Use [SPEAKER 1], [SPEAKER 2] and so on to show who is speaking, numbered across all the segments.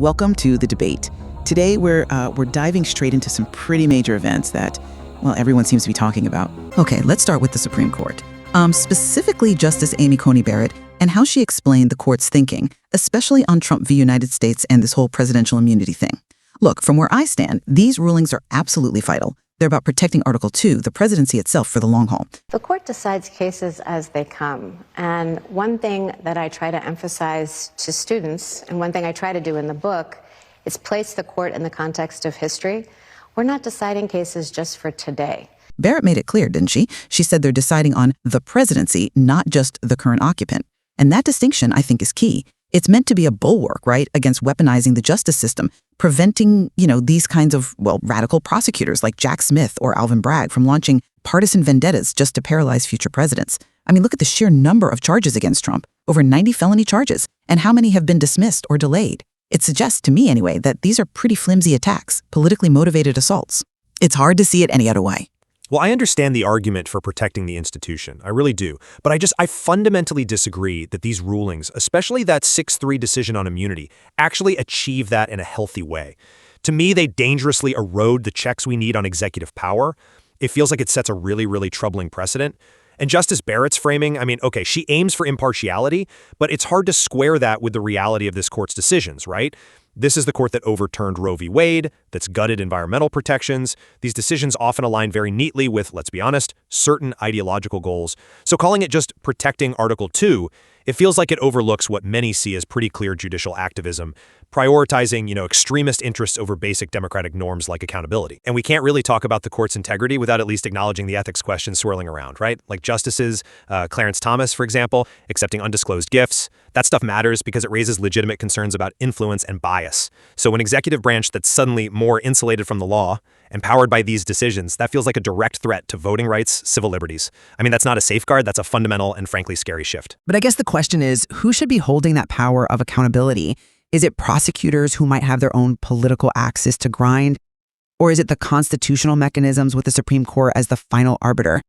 [SPEAKER 1] welcome to The Debate. Today, we're diving straight into some pretty major events that, well, everyone seems to be talking about. Okay, let's start with the Supreme Court. Specifically Justice Amy Coney Barrett and how she explained the court's thinking, especially on Trump v. United States and this whole presidential immunity thing. Look, from where I stand, these rulings are absolutely vital. They're about protecting Article 2, the presidency itself, for the long haul.
[SPEAKER 2] The court decides cases as they come. And one thing that I try to emphasize to students, and one thing I try to do in the book, is place the court in the context of history. We're not deciding cases just for today.
[SPEAKER 1] Barrett made it clear, didn't she? She said they're deciding on the presidency, not just the current occupant. And that distinction, I think, is key. It's meant to be a bulwark, right, against weaponizing the justice system, preventing, these kinds of, radical prosecutors like Jack Smith or Alvin Bragg from launching partisan vendettas just to paralyze future presidents. I mean, look at the sheer number of charges against Trump, over 90 felony charges, and how many have been dismissed or delayed. It suggests, to me anyway, that these are pretty flimsy attacks, politically motivated assaults. It's hard to see it any other way.
[SPEAKER 3] Well, I understand the argument for protecting the institution. I really do. But I fundamentally disagree that these rulings, especially that 6-3 decision on immunity, actually achieve that in a healthy way. To me, they dangerously erode the checks we need on executive power. It feels like it sets a really, really troubling precedent. And Justice Barrett's framing, okay, she aims for impartiality, but it's hard to square that with the reality of this court's decisions, right? This is the court that overturned Roe v. Wade, that's gutted environmental protections. These decisions often align very neatly with, let's be honest, certain ideological goals. So calling it just protecting Article 2, it feels like it overlooks what many see as pretty clear judicial activism, prioritizing, extremist interests over basic democratic norms like accountability. And we can't really talk about the court's integrity without at least acknowledging the ethics questions swirling around, right? Like Justices Clarence Thomas, for example, accepting undisclosed gifts. That stuff matters because it raises legitimate concerns about influence and bias. So an executive branch that's suddenly more insulated from the law, empowered by these decisions, that feels like a direct threat to voting rights, civil liberties. That's not a safeguard, that's a fundamental and frankly scary shift.
[SPEAKER 4] But I guess the question is, who should be holding that power of accountability? Is it prosecutors who might have their own political axis to grind? Or is it the constitutional mechanisms with the Supreme Court as the final arbiter?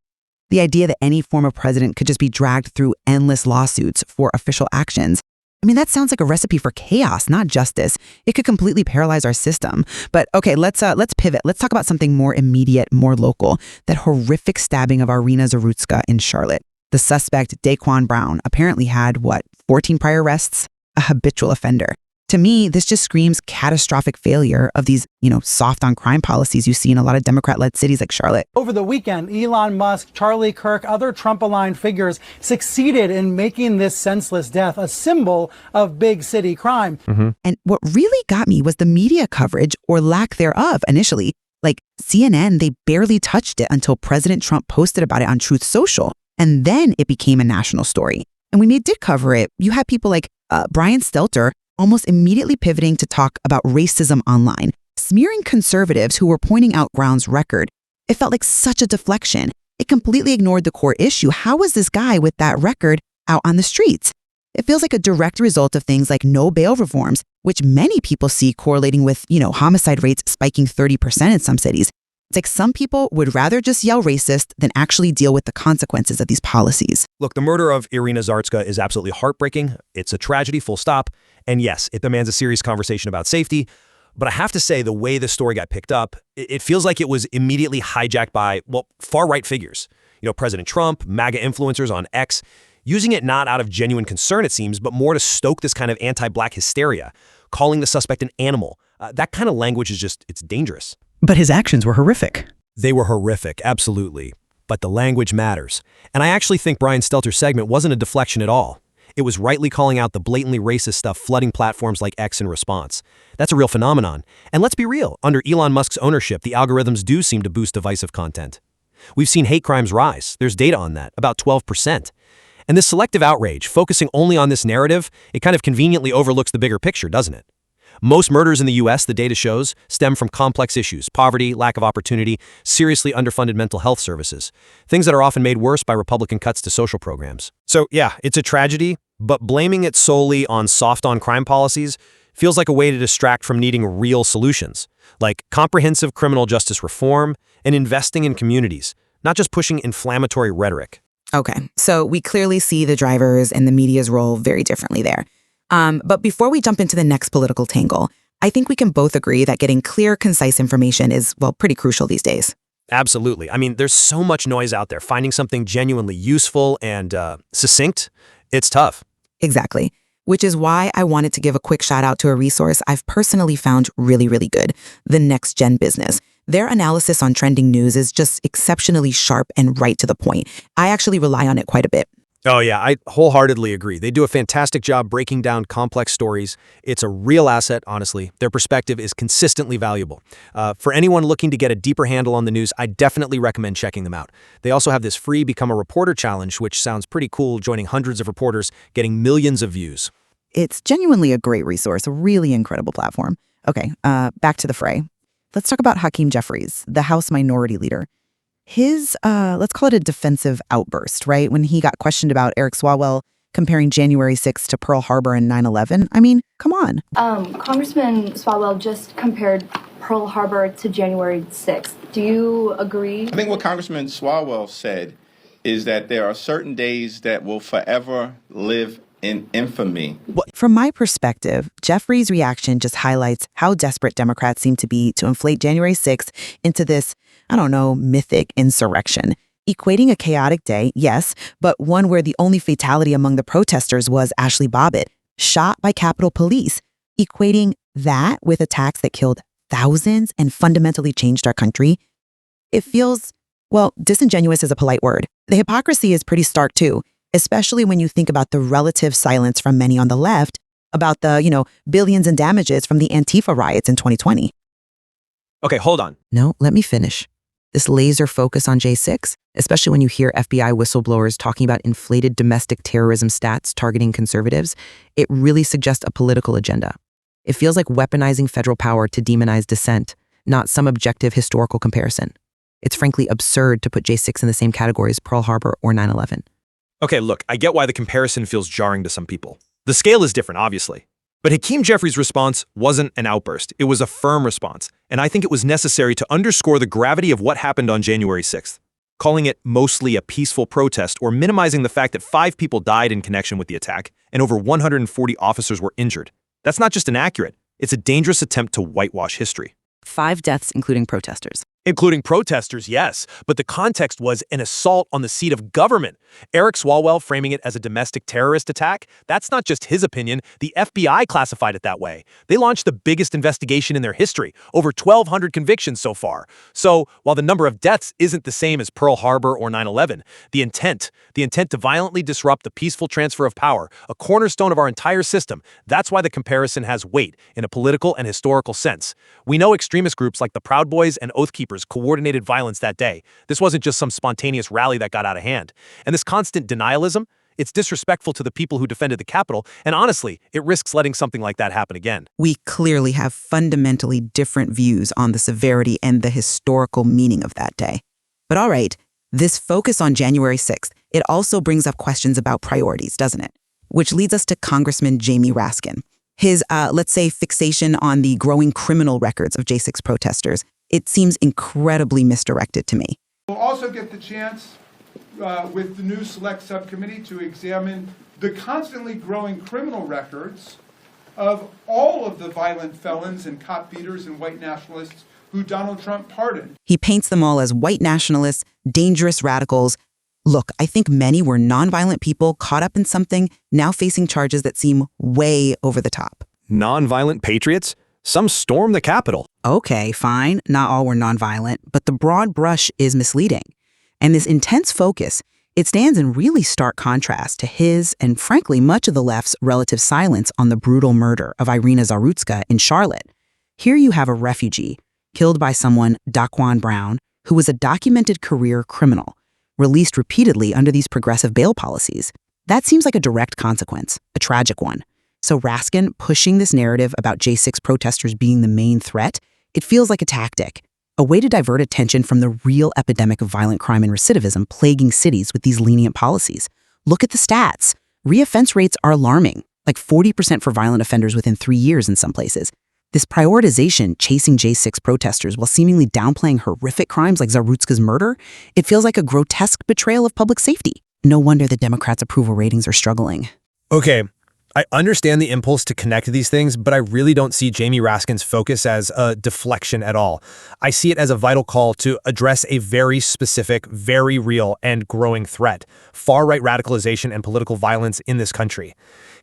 [SPEAKER 4] The idea that any former president could just be dragged through endless lawsuits for official actions. That sounds like a recipe for chaos, not justice. It could completely paralyze our system. But okay, let's pivot. Let's talk about something more immediate, more local. That horrific stabbing of Irina Zarutska in Charlotte. The suspect, Daquan Brown, apparently had, 14 prior arrests? A habitual offender. To me, this just screams catastrophic failure of these, soft on crime policies you see in a lot of Democrat-led cities like Charlotte.
[SPEAKER 5] Over the weekend, Elon Musk, Charlie Kirk, other Trump-aligned figures succeeded in making this senseless death a symbol of big city crime.
[SPEAKER 4] Mm-hmm. And what really got me was the media coverage, or lack thereof initially. Like CNN, they barely touched it until President Trump posted about it on Truth Social. And then it became a national story. And when we did cover it, you had people like Brian Stelter almost immediately pivoting to talk about racism online, smearing conservatives who were pointing out Brown's record. It felt like such a deflection. It completely ignored the core issue. How was this guy with that record out on the streets? It feels like a direct result of things like no bail reforms, which many people see correlating with, homicide rates spiking 30% in some cities. It's like some people would rather just yell racist than actually deal with the consequences of these policies.
[SPEAKER 3] Look, the murder of Irina Zarutska is absolutely heartbreaking. It's a tragedy, full stop. And yes, it demands a serious conversation about safety. But I have to say, the way the story got picked up, it feels like it was immediately hijacked by, far-right figures. President Trump, MAGA influencers on X, using it not out of genuine concern, it seems, but more to stoke this kind of anti-Black hysteria, calling the suspect an animal. That kind of language is it's dangerous.
[SPEAKER 6] But his actions were horrific.
[SPEAKER 3] They were horrific, absolutely. But the language matters. And I actually think Brian Stelter's segment wasn't a deflection at all. It was rightly calling out the blatantly racist stuff flooding platforms like X in response. That's a real phenomenon. And let's be real, under Elon Musk's ownership, the algorithms do seem to boost divisive content. We've seen hate crimes rise. There's data on that, about 12%. And this selective outrage, focusing only on this narrative, it kind of conveniently overlooks the bigger picture, doesn't it? Most murders in the U.S., the data shows, stem from complex issues: poverty, lack of opportunity, seriously underfunded mental health services, things that are often made worse by Republican cuts to social programs. So yeah, it's a tragedy, but blaming it solely on soft-on-crime policies feels like a way to distract from needing real solutions, like comprehensive criminal justice reform and investing in communities, not just pushing inflammatory rhetoric.
[SPEAKER 4] Okay, so we clearly see the drivers and the media's role very differently there. But before we jump into the next political tangle, I think we can both agree that getting clear, concise information is, well, pretty crucial these days.
[SPEAKER 3] Absolutely. I mean, there's so much noise out there. Finding something genuinely useful and succinct, it's tough.
[SPEAKER 4] Exactly. Which is why I wanted to give a quick shout out to a resource I've personally found really, really good, the Nunya Business. Their analysis on trending news is just exceptionally sharp and right to the point. I actually rely on it quite a bit.
[SPEAKER 3] Oh yeah, I wholeheartedly agree. They do a fantastic job breaking down complex stories. It's a real asset, honestly. Their perspective is consistently valuable. For anyone looking to get a deeper handle on the news, I definitely recommend checking them out. They also have this free Become a Reporter challenge, which sounds pretty cool, joining hundreds of reporters, getting millions of views.
[SPEAKER 4] It's genuinely a great resource, a really incredible platform. Okay, back to the fray. Let's talk about Hakeem Jeffries, the House Minority Leader. His, let's call it a defensive outburst, right? When he got questioned about Eric Swalwell comparing January 6th to Pearl Harbor and 9/11. I mean, come on.
[SPEAKER 7] Congressman Swalwell just compared Pearl Harbor to January 6th. Do you agree?
[SPEAKER 8] I think what Congressman Swalwell said is that there are certain days that will forever live in infamy.
[SPEAKER 4] From my perspective, Jeffries' reaction just highlights how desperate Democrats seem to be to inflate January 6th into this, I don't know, mythic insurrection. Equating a chaotic day, yes, but one where the only fatality among the protesters was Ashley Babbitt, shot by Capitol Police. Equating that with attacks that killed thousands and fundamentally changed our country, it feels, well, disingenuous is a polite word. The hypocrisy is pretty stark too, especially when you think about the relative silence from many on the left about the, billions in damages from the Antifa riots in 2020.
[SPEAKER 3] Okay, hold on.
[SPEAKER 4] No, let me finish. This laser focus on J6, especially when you hear FBI whistleblowers talking about inflated domestic terrorism stats targeting conservatives, it really suggests a political agenda. It feels like weaponizing federal power to demonize dissent, not some objective historical comparison. It's frankly absurd to put J6 in the same category as Pearl Harbor or 9/11.
[SPEAKER 3] Okay, look, I get why the comparison feels jarring to some people. The scale is different, obviously. But Hakeem Jeffries' response wasn't an outburst. It was a firm response, and I think it was necessary to underscore the gravity of what happened on January 6th. Calling it mostly a peaceful protest or minimizing the fact that 5 people died in connection with the attack and over 140 officers were injured. That's not just inaccurate, it's a dangerous attempt to whitewash history.
[SPEAKER 4] 5 deaths, including protesters.
[SPEAKER 3] Including protesters, yes, but the context was an assault on the seat of government. Eric Swalwell framing it as a domestic terrorist attack, that's not just his opinion. The FBI classified it that way. They launched the biggest investigation in their history, over 1,200 convictions so far. So, while the number of deaths isn't the same as Pearl Harbor or 9/11, the intent to violently disrupt the peaceful transfer of power, a cornerstone of our entire system, that's why the comparison has weight in a political and historical sense. We know extremist groups like the Proud Boys and Oath Keepers coordinated violence that day. This wasn't just some spontaneous rally that got out of hand. And this constant denialism, it's disrespectful to the people who defended the Capitol, and honestly, it risks letting something like that happen again.
[SPEAKER 4] We clearly have fundamentally different views on the severity and the historical meaning of that day. But all right, this focus on January 6th, it also brings up questions about priorities, doesn't it? Which leads us to Congressman Jamie Raskin. His, let's say, fixation on the growing criminal records of J6 protesters, it seems incredibly misdirected to me.
[SPEAKER 9] We'll also get the chance with the new select subcommittee to examine the constantly growing criminal records of all of the violent felons and cop beaters and white nationalists who Donald Trump pardoned.
[SPEAKER 4] He paints them all as white nationalists, dangerous radicals. Look, I think many were nonviolent people caught up in something, now facing charges that seem way over the top.
[SPEAKER 3] Nonviolent patriots? Some stormed the Capitol.
[SPEAKER 4] Okay, fine, not all were nonviolent, but the broad brush is misleading. And this intense focus, it stands in really stark contrast to his, and frankly, much of the left's relative silence on the brutal murder of Irina Zarutska in Charlotte. Here you have a refugee, killed by someone, Daquan Brown, who was a documented career criminal, released repeatedly under these progressive bail policies. That seems like a direct consequence, a tragic one. So Raskin pushing this narrative about J6 protesters being the main threat, it feels like a tactic, a way to divert attention from the real epidemic of violent crime and recidivism plaguing cities with these lenient policies. Look at the stats. Reoffense rates are alarming, like 40% for violent offenders within 3 years in some places. This prioritization chasing J6 protesters while seemingly downplaying horrific crimes like Zarutska's murder, it feels like a grotesque betrayal of public safety. No wonder the Democrats' approval ratings are struggling.
[SPEAKER 3] Okay, I understand the impulse to connect these things, but I really don't see Jamie Raskin's focus as a deflection at all. I see it as a vital call to address a very specific, very real, and growing threat: far-right radicalization and political violence in this country.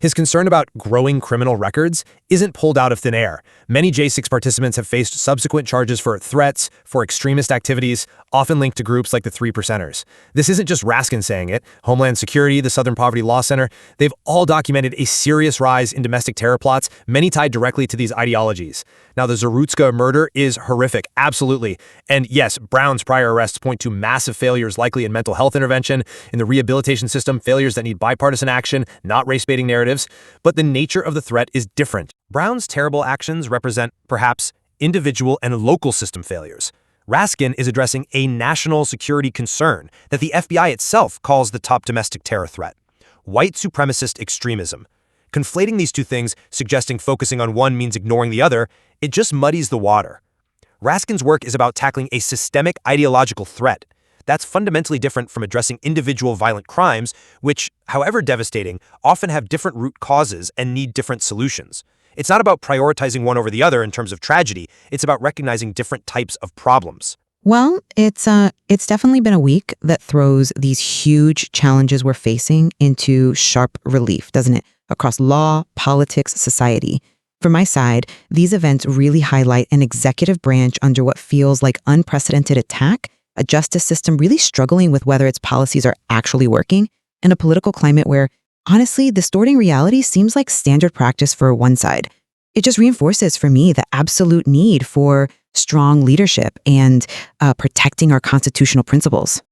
[SPEAKER 3] His concern about growing criminal records isn't pulled out of thin air. Many J6 participants have faced subsequent charges for threats, for extremist activities, often linked to groups like the Three Percenters. This isn't just Raskin saying it. Homeland Security, the Southern Poverty Law Center, they've all documented a serious rise in domestic terror plots, many tied directly to these ideologies. Now, the Zarutska murder is horrific, absolutely. And yes, Brown's prior arrests point to massive failures likely in mental health intervention, in the rehabilitation system, failures that need bipartisan action, not race-baiting narratives. But the nature of the threat is different. Brown's terrible actions represent, perhaps, individual and local system failures. Raskin is addressing a national security concern that the FBI itself calls the top domestic terror threat: white supremacist extremism. Conflating these two things, suggesting focusing on one means ignoring the other, it just muddies the water. Raskin's work is about tackling a systemic ideological threat. That's fundamentally different from addressing individual violent crimes, which, however devastating, often have different root causes and need different solutions. It's not about prioritizing one over the other in terms of tragedy. It's about recognizing different types of problems.
[SPEAKER 4] Well, it's definitely been a week that throws these huge challenges we're facing into sharp relief, doesn't it? Across law, politics, society. From my side, these events really highlight an executive branch under what feels like unprecedented attack, a justice system really struggling with whether its policies are actually working, and a political climate where, honestly, distorting reality seems like standard practice for one side. It just reinforces for me the absolute need for strong leadership and protecting our constitutional principles.